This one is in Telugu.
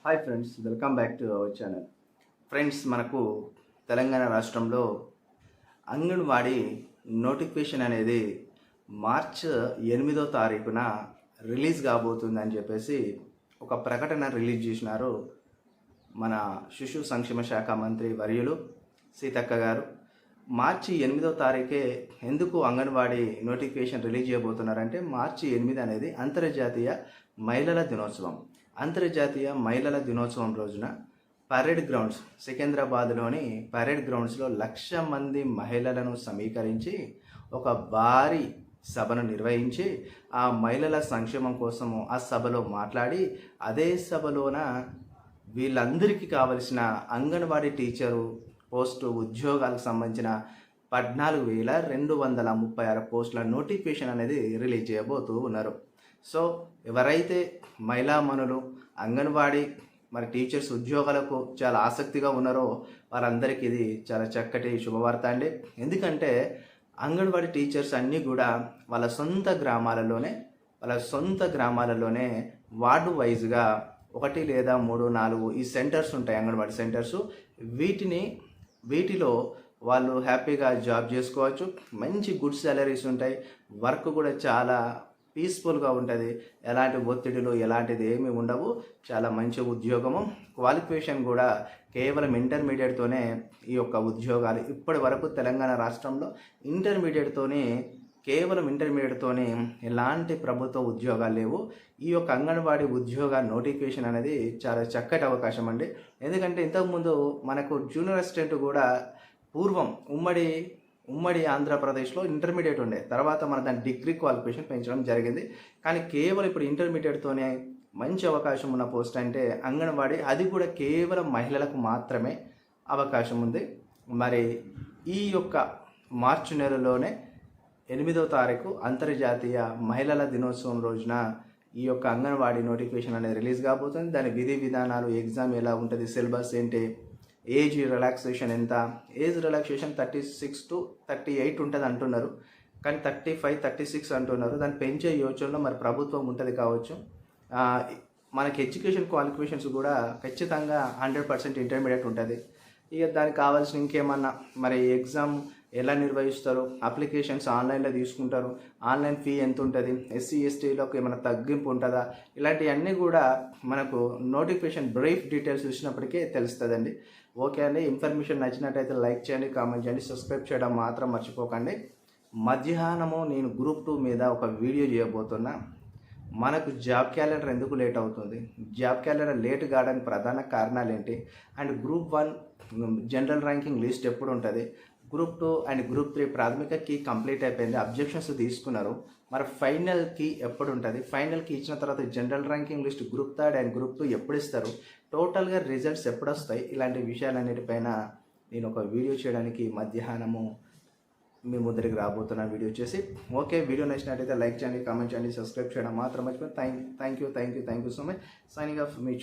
Hi friends, welcome back to our channel. Friends, మనకు తెలంగాణ రాష్ట్రంలో అంగన్వాడీ నోటిఫికేషన్ అనేది మార్చ్ 8వ తారీఖున రిలీజ్ కాబోతుందని చెప్పేసి ఒక ప్రకటన రిలీజ్ చేసినారు మన శిశు సంక్షేమ శాఖ మంత్రి వర్యులు సీతక్క గారు. మార్చి 8వ తారీఖే ఎందుకు అంగన్వాడీ నోటిఫికేషన్ రిలీజ్ చేయబోతున్నారంటే, మార్చి 8 అనేది అంతర్జాతీయ మహిళల దినోత్సవం. అంతర్జాతీయ మహిళల దినోత్సవం రోజున పరేడ్ గ్రౌండ్స్, సికింద్రాబాద్లోని పరేడ్ గ్రౌండ్స్లో 1,00,000 మంది మహిళలను సమీకరించి ఒక భారీ సభను నిర్వహించి ఆ మహిళల సంక్షేమం కోసము ఆ సభలో మాట్లాడి, అదే సభలోన వీళ్ళందరికీ కావలసిన అంగన్వాడీ టీచరు పోస్టు ఉద్యోగాలకు సంబంధించిన 14,236 పోస్టుల నోటిఫికేషన్ అనేది రిలీజ్ చేయబోతూ ఉన్నారు. సో ఎవరైతే మహిళామణులు అంగన్వాడీ టీచర్స్ ఉద్యోగాలకు చాలా ఆసక్తిగా ఉన్నారో వారందరికీ ఇది చాలా చక్కటి శుభవార్త అండి. ఎందుకంటే అంగన్వాడీ టీచర్స్ అన్నీ కూడా వాళ్ళ సొంత గ్రామాలలోనే వార్డు వైజ్గా 1 లేదా 3, 4 ఈ సెంటర్స్ ఉంటాయి, అంగన్వాడీ సెంటర్స్. వీటిలో వాళ్ళు హ్యాపీగా జాబ్ చేసుకోవచ్చు. మంచి గుడ్ సాలరీస్ ఉంటాయి. వర్క్ కూడా చాలా పీస్ఫుల్గా ఉంటుంది. ఎలాంటి ఒత్తిడిలు ఎలాంటిది ఏమీ ఉండవు. చాలా మంచి ఉద్యోగము. క్వాలిఫికేషన్ కూడా కేవలం ఇంటర్మీడియట్తోనే ఈ యొక్క ఉద్యోగాలు ఇప్పటి వరకు తెలంగాణ రాష్ట్రంలో కేవలం ఇంటర్మీడియట్తోనే ఎలాంటి ప్రభుత్వ ఉద్యోగాలు లేవు. ఈ యొక్క అంగన్వాడీ ఉద్యోగ నోటిఫికేషన్ అనేది చాలా చక్కటి అవకాశం అండి. ఎందుకంటే ఇంతకుముందు మనకు జూనియర్ అసిస్టెంట్ కూడా పూర్వం ఉమ్మడి ఆంధ్రప్రదేశ్లో ఇంటర్మీడియట్ ఉండే, తర్వాత మన దాని డిగ్రీ క్వాలిఫికేషన్ పెంచడం జరిగింది. కానీ కేవలం ఇప్పుడు ఇంటర్మీడియట్తోనే మంచి అవకాశం ఉన్న పోస్ట్ అంటే అంగన్వాడీ, అది కూడా కేవలం మహిళలకు మాత్రమే అవకాశం ఉంది. మరి ఈ యొక్క మార్చి నెలలోనే 8వ తారీఖు అంతర్జాతీయ మహిళల దినోత్సవం రోజున ఈ యొక్క అంగన్వాడీ నోటిఫికేషన్ అనేది రిలీజ్ కాబోతుంది. దాని విధి విధానాలు, ఎగ్జామ్ ఎలా ఉంటుంది, సిలబస్ ఏంటి, ఏజ్ రిలాక్సేషన్ ఎంత, ఏజ్ రిలాక్సేషన్ 36 to 38 ఉంటుంది అంటున్నారు, కానీ 35, 36 అంటున్నారు. దాన్ని పెంచే యోచనలో మరి ప్రభుత్వం ఉంటుంది కావచ్చు. మనకి ఎడ్యుకేషన్ క్వాలిఫికేషన్స్ కూడా ఖచ్చితంగా 100% ఇంటర్మీడియట్ ఉంటుంది. ఇక దానికి కావాల్సిన ఇంకేమన్నా మరి ఎగ్జామ్ ఎలా నిర్వహిస్తారు, అప్లికేషన్స్ ఆన్లైన్లో తీసుకుంటారు, ఆన్లైన్ ఫీ ఎంత ఉంటుంది, SC STలోకి ఏమైనా తగ్గింపు ఉంటుందా, ఇలాంటివన్నీ కూడా మనకు నోటిఫికేషన్ బ్రీఫ్ డీటెయిల్స్ ఇచ్చినప్పటికీ తెలుస్తుందండి. ఓకే అండి, ఇన్ఫర్మేషన్ నచ్చినట్టయితే లైక్ చేయండి, కామెంట్ చేయండి, సబ్స్క్రైబ్ చేయడం మాత్రం మర్చిపోకండి. మధ్యాహ్నము నేను గ్రూప్ 2 మీద ఒక వీడియో చేయబోతున్నా. మనకు జాబ్ క్యాలెండర్ ఎందుకు లేట్ అవుతుంది, జాబ్ క్యాలెండర్ లేట్ కావడానికి ప్రధాన కారణాలు ఏంటి, and group 1 general ranking list ఎప్పుడు ఉంటుంది, గ్రూప్ 2 అండ్ గ్రూప్ 3 ప్రాథమిక కీ కంప్లీట్ అయిపోయింది, అబ్జెక్షన్స్ తీసుకున్నారు, మరి ఫైనల్ కీ ఎప్పుడు ఉంటుంది, ఫైనల్ కీ ఇచ్చిన తర్వాత general ranking list group 3 and group 2 ఎప్పుడు ఇస్తారు, టోటల్గా రిజల్ట్స్ ఎప్పుడు వస్తాయి, ఇలాంటి విషయాలన్నిటిపైన నేను ఒక వీడియో చేయడానికి మధ్యాహ్నము మీ ముందరికి రాబోతున్న వీడియో వచ్చేసి. ఓకే, వీడియో నచ్చినట్టయితే లైక్ చేయండి, కామెంట్ చేయండి, సబ్స్క్రైబ్ చేయడం మాత్రం మర్చిపోయి. Thank you so much. Signing off me